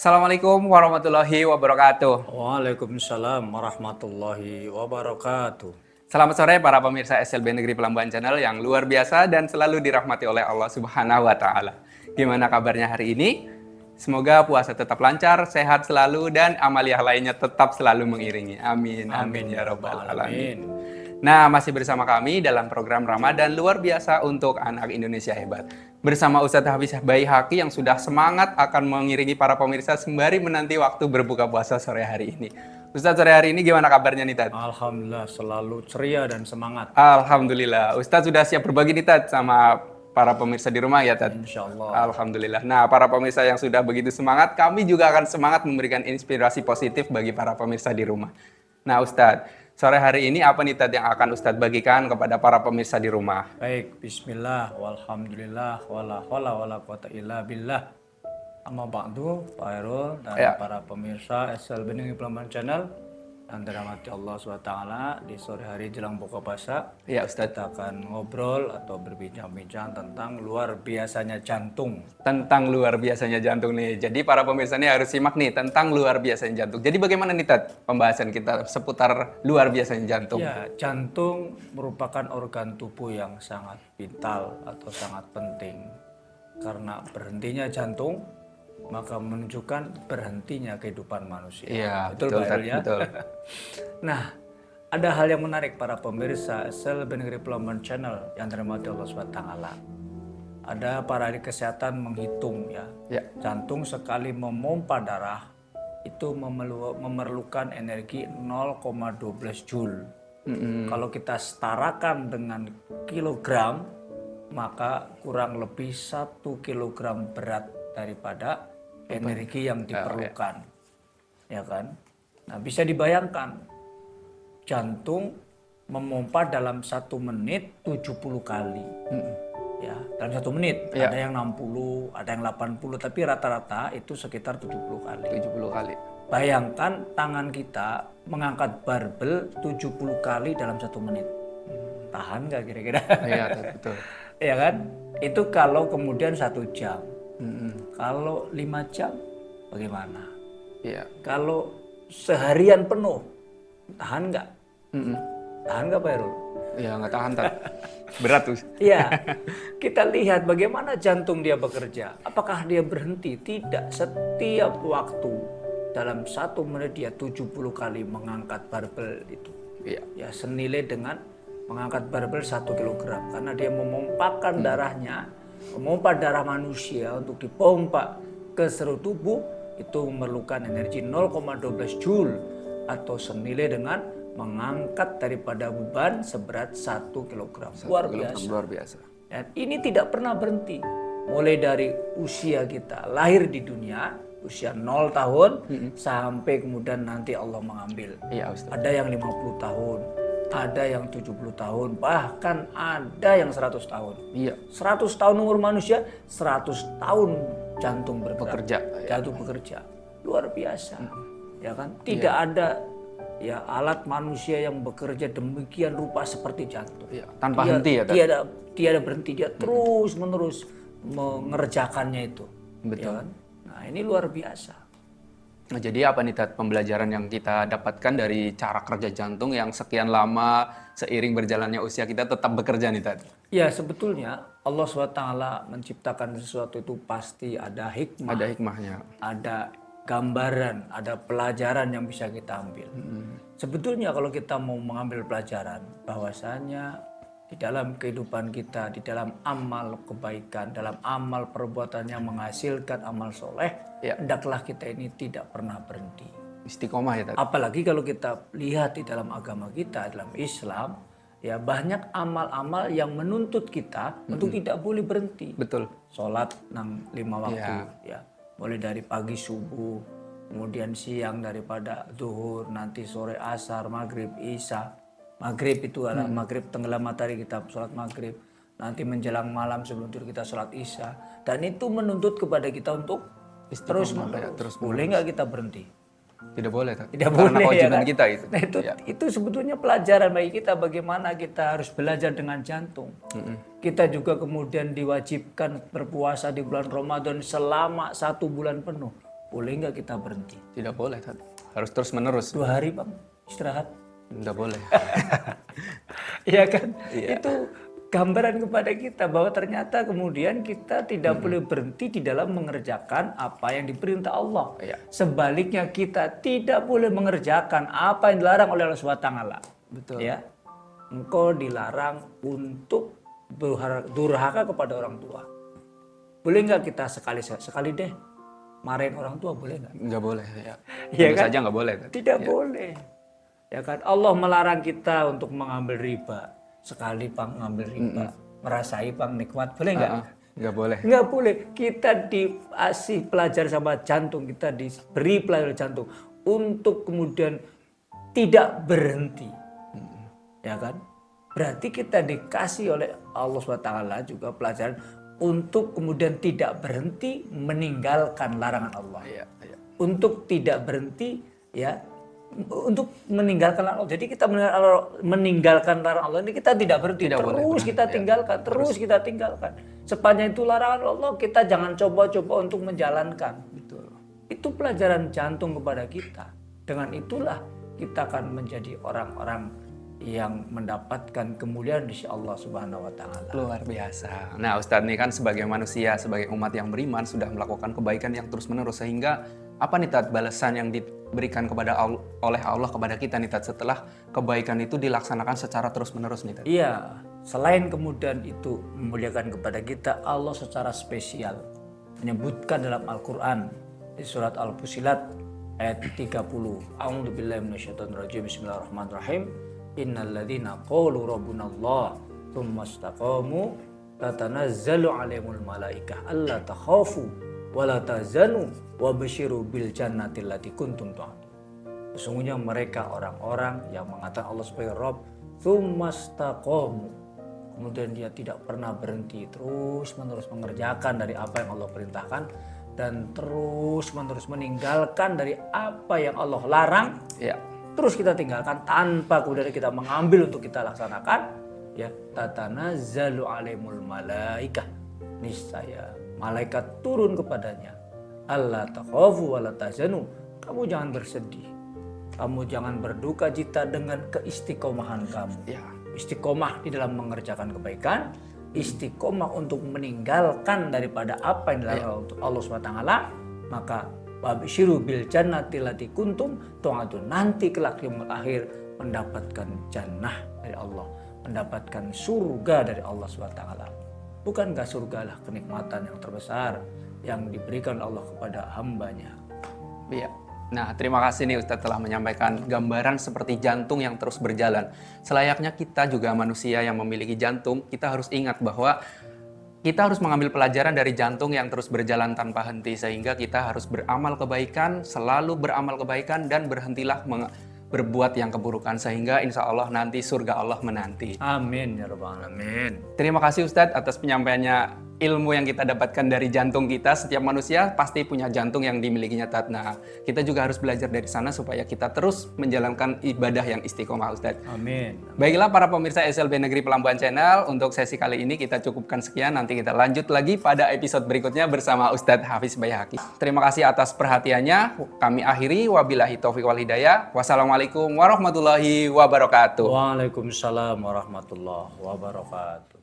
Assalamualaikum warahmatullahi wabarakatuh. Waalaikumsalam warahmatullahi wabarakatuh. Selamat sore para pemirsa SLB Negeri Pelambuhan Channel yang luar biasa dan selalu dirahmati oleh Allah Subhanahu wa taala. Gimana kabarnya hari ini? Semoga puasa tetap lancar, sehat selalu dan amaliah lainnya tetap selalu mengiringi. Amin. Amin ya rabbal alamin. Nah, masih bersama kami dalam program Ramadan luar biasa untuk anak Indonesia hebat. Bersama Ustadz Hafiz Baihaqi yang sudah semangat akan mengiringi para pemirsa sembari menanti waktu berbuka puasa sore hari ini. Ustadz, sore hari ini gimana kabarnya nih, Tad? Alhamdulillah selalu ceria dan semangat. Alhamdulillah. Ustadz sudah siap berbagi nih, Tad, sama para pemirsa di rumah ya, Tad? Insya Allah. Alhamdulillah. Nah, para pemirsa yang sudah begitu semangat, kami juga akan semangat memberikan inspirasi positif bagi para pemirsa di rumah. Nah, Ustadz, sore hari ini apa nih, Tad, yang akan Ustadz bagikan kepada para pemirsa di rumah? Baik, bismillah, walhamdulillah, wala hawla wala quwata illa billah. Amma ba'du, Pak Hairul dan para pemirsa SLB Negeri Pelambuhan Channel yang dirahmati Allah SWT, di sore hari jelang buka puasa, Ya, Ustadz. kita akan ngobrol atau berbincang-bincang tentang luar biasanya jantung. Tentang luar biasanya jantung nih. Jadi para pemirsa ini harus simak nih tentang luar biasanya jantung. Jadi bagaimana nih, Tad, pembahasan kita seputar luar biasanya jantung? Ya, jantung merupakan organ tubuh yang sangat vital atau sangat penting. Karena berhentinya jantung, maka menunjukkan berhentinya kehidupan manusia. Iya, betul Pak Tad, Erul, ya? betul. Nah, ada hal yang menarik para pemirsa SLB Negeri Pelambuhan Channel yang dirahmati Allah SWT. Ada para ahli kesehatan menghitung ya, jantung sekali memompa darah itu memerlukan energi 0,12 joule. Kalau kita setarakan dengan kilogram, maka kurang lebih 1 kilogram berat daripada energi yang diperlukan. Ya kan? Nah, bisa dibayangkan jantung memompa dalam 1 menit 70 kali. Ya, dalam 1 menit. Ada yang 60, ada yang 80, tapi rata-rata itu sekitar 70 kali. 70 kali. Bayangkan tangan kita mengangkat barbel 70 kali dalam 1 menit. Tahan nggak kira-kira? Iya, betul. Ya kan? Itu kalau kemudian 1 jam. Kalau 5 jam bagaimana? Iya. Kalau seharian penuh, tahan nggak? Tahan nggak Pak Hairul? Iya, nggak tahan, Tad. Berat tuh. Iya, kita lihat bagaimana jantung dia bekerja. Apakah dia berhenti? Tidak. Setiap waktu dalam 1 menit dia 70 kali mengangkat barbel itu. Iya. Ya, senilai dengan mengangkat barbel 1 kilogram. Karena dia memompakan darahnya, memompa darah manusia untuk dipompa ke seluruh tubuh, itu memerlukan energi 0,12 joule atau senilai dengan mengangkat daripada beban seberat 1 kilogram. Luar biasa. Luar biasa. Dan ini tidak pernah berhenti. Mulai dari usia kita lahir di dunia, usia 0 tahun, sampai kemudian nanti Allah mengambil. Iya, Ustaz. Ada yang 50 tahun, ada yang 70 tahun, bahkan ada yang 100 tahun. Iya. 100 tahun umur manusia, 100 tahun jantung bergerak. Bekerja. Jantung bekerja. Luar biasa. Ya kan? Tidak ada ya alat manusia yang bekerja demikian rupa seperti jantung. Iya. Tanpa henti ya, Tad? Tiada berhenti, dia terus menerus mengerjakannya itu. Betul. Ya kan? Nah, ini luar biasa. Nah, jadi apa nih, Tad, pembelajaran yang kita dapatkan dari cara kerja jantung yang sekian lama seiring berjalannya usia kita tetap bekerja nih, Tad? Ya, sebetulnya Allah SWT menciptakan sesuatu itu pasti ada hikmah. Ada hikmahnya. Ada gambaran, ada pelajaran yang bisa kita ambil. Sebetulnya kalau kita mau mengambil pelajaran, bahwasanya di dalam kehidupan kita, di dalam amal kebaikan, dalam amal perbuatan yang menghasilkan amal soleh, hendaklah kita ini tidak pernah berhenti. Istiqomah ya, Tad? Apalagi kalau kita lihat di dalam agama kita, dalam Islam, ya banyak amal-amal yang menuntut kita untuk tidak boleh berhenti. Betul. Sholat 5 waktu, ya mulai dari pagi subuh, kemudian siang daripada zuhur, nanti sore asar, maghrib, isya. Maghrib itu adalah maghrib tenggelam matahari kita sholat maghrib. Nanti menjelang malam sebelum tidur kita sholat isya. Dan itu menuntut kepada kita untuk terus menerus. Boleh nggak kita berhenti? Tidak boleh, Tad. Tidak Karena boleh, kewajiban ya kan? kita itu. Nah, itu sebetulnya pelajaran bagi kita bagaimana kita harus belajar dengan jantung. Kita juga kemudian diwajibkan berpuasa di bulan Ramadan selama 1 bulan penuh. boleh nggak kita berhenti? Tidak boleh, Ustaz. Harus terus menerus. 2 hari Bang, istirahat. Tidak boleh. Iya kan? Itu gambaran kepada kita bahwa ternyata kemudian kita tidak boleh berhenti di dalam mengerjakan apa yang diperintah Allah. Iya. Sebaliknya kita tidak boleh mengerjakan apa yang dilarang oleh Allah SWT. Betul. Ya. Engkau dilarang untuk durhaka kepada orang tua. Boleh nggak kita sekali deh marahin orang tua, boleh nggak? Nggak boleh, ya. Iya Tentu kan? saja nggak boleh. Tidak boleh. Ya kan? Allah melarang kita untuk mengambil riba. Sekali Bang ngambil riba, merasai Bang nikmat, boleh nggak? Nggak boleh. Nggak boleh. Kita dikasih pelajar sama jantung, kita diberi pelajar jantung untuk kemudian tidak berhenti. Ya kan? Berarti kita dikasih oleh Allah SWT juga pelajaran untuk kemudian tidak berhenti meninggalkan larangan Allah. Iya. Untuk tidak berhenti, ya, untuk meninggalkan larangan Allah. Jadi kita meninggalkan larangan Allah ini kita tidak berhenti, terus kita tinggalkan, terus kita tinggalkan. Sepanjang itu larangan Allah, kita jangan coba-coba untuk menjalankan. Betul. Itu pelajaran jantung kepada kita. Dengan itulah kita akan menjadi orang-orang yang mendapatkan kemuliaan di sisi Allah Subhanahu wa taala. Luar biasa. Nah, Ustadz nih kan sebagai manusia, sebagai umat yang beriman sudah melakukan kebaikan yang terus-menerus, sehingga apa nih Tat balasan yang diberikan oleh Allah kepada kita nih Tat setelah kebaikan itu dilaksanakan secara terus-menerus nih Tat? Iya, selain kemudian itu memuliakan kepada kita, Allah secara spesial menyebutkan dalam Al-Qur'an di surat Al-Fusilat ayat 30. A'udzubillahi minasyaitonirrajim. Bismillahirrahmanirrahim. Innalladzina qalu rabbunallah tsumma istaqamu tatanazzalu 'alaihimul malaikah alla takhafu wa la tahzanu wa basyiru bil jannati allati kuntum tu'adun. Sesungguhnya mereka orang-orang yang mengatakan Allah sebagai Rabb, tsumma istaqamu, kemudian dia tidak pernah berhenti, terus-menerus mengerjakan dari apa yang Allah perintahkan dan terus-menerus meninggalkan dari apa yang Allah larang. Ya. Terus kita tinggalkan tanpa kemudian kita mengambil untuk kita laksanakan, ya, tatanazzalu alaihimul malaikah, niscaya malaikat turun kepadanya, alla takhafu wa la tahzanu, kamu jangan bersedih, kamu jangan berduka cita dengan keistiqomahan kamu. Ya. Istiqomah di dalam mengerjakan kebaikan, istiqomah untuk meninggalkan daripada apa yang dilarang untuk Allah SWT, maka wabsyiru bil jannati allati kuntum tu'adun, nanti kelak di akhir mendapatkan jannah dari Allah, mendapatkan surga dari Allah SWT. Bukankah surga lah kenikmatan yang terbesar yang diberikan Allah kepada hambanya? Iya. Nah, terima kasih nih Ustadz telah menyampaikan gambaran seperti jantung yang terus berjalan. Selayaknya kita juga manusia yang memiliki jantung, kita harus ingat bahwa kita harus mengambil pelajaran dari jantung yang terus berjalan tanpa henti, sehingga kita harus beramal kebaikan, selalu beramal kebaikan, dan berhentilah berbuat yang keburukan, sehingga insya Allah nanti surga Allah menanti. Amin ya rabbal alamin. Terima kasih Ustadz atas penyampaiannya ilmu yang kita dapatkan dari jantung kita. Setiap manusia pasti punya jantung yang dimilikinya Tat. Nah, kita juga harus belajar dari sana supaya kita terus menjalankan ibadah yang istiqomah Ustadz. Amin. Baiklah para pemirsa SLB Negeri Pelambuan Channel, untuk sesi kali ini kita cukupkan sekian. Nanti kita lanjut lagi pada episode berikutnya bersama Ustadz Hafiz Baihaqi. Terima kasih atas perhatiannya. Kami akhiri, wabillahi taufiq wal hidayah. Wassalamualaikum warahmatullahi wabarakatuh. Waalaikumsalam warahmatullahi wabarakatuh.